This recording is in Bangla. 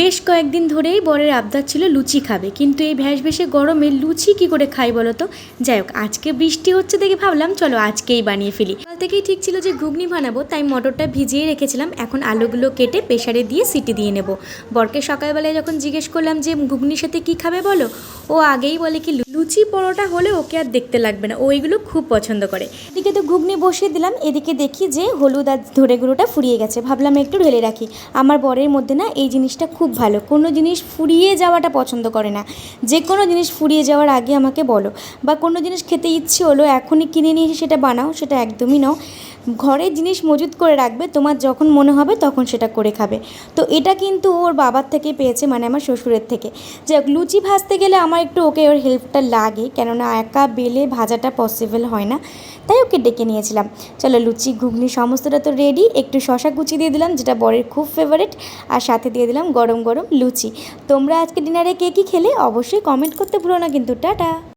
বেশ কয়েকদিন ধরেই বরের আবদার ছিল লুচি খাবে, কিন্তু এই ভ্যাসভেসে গরমে লুচি কি করে খাই বলো তো। যাই হোক, আজকে বৃষ্টি হচ্ছে দেখে ভাবলাম চলো আজকেই বানিয়ে ফেলি। কাল থেকেই ঠিক ছিল যে ঘুগনি বানাবো, তাই মটরটা ভিজিয়ে রেখেছিলাম। এখন আলুগুলো কেটে প্রেসারে দিয়ে সিটি দিয়ে নেব। বরকে সকালবেলায় যখন জিজ্ঞেস করলাম যে ঘুগনির সাথে কি খাবে বলো, ও আগেই বলে কি লুচি পরোটা হলে ওকে আর দেখতে লাগবে না, ও এগুলো খুব পছন্দ করে। এদিকে তো ঘুগনি বসিয়ে দিলাম, এদিকে দেখি যে হলুদ আর ধরে গুঁড়োটা ফুরিয়ে গেছে, ভাবলাম একটু ঢেলে রাখি। আমার বরের মধ্যে না এই জিনিসটা খুব ভালো, কোনো জিনিস ফুরিয়ে যাওয়াটা পছন্দ করে না। যে কোনো জিনিস ফুরিয়ে যাওয়ার আগে আমাকে বলো, বা কোনো জিনিস খেতে ইচ্ছে হলো এখনই কিনে নিয়ে এসে সেটা বানাও, সেটা একদমই নাও। ঘরে জিনিস মজুত করে রাখবে, তোমার যখন মনে হবে তখন সেটা করে খাবে। তো এটা কিন্তু ওর বাবার থেকে পেয়েছে, মানে আমার শ্বশুরের থেকে। যাই হোক, লুচি ভাজতে গেলে আমার একটু ওকে ওর হেল্পটা লাগে, কেননা একা বেলে ভাজাটা পসিবল হয় না, তাই ওকে ডেকে নিয়েছিলাম। চলো, লুচি ঘুগনি সমস্তটা তো রেডি। একটু শশা কুচি দিয়ে দিলাম, যেটা বরের খুব ফেভারিট, আর সাথে দিয়ে দিলাম গরম গরম লুচি। তোমরা আজকে ডিনারে কে কী খেলে অবশ্যই কমেন্ট করতে ভুলো না কিন্তু। টাটা।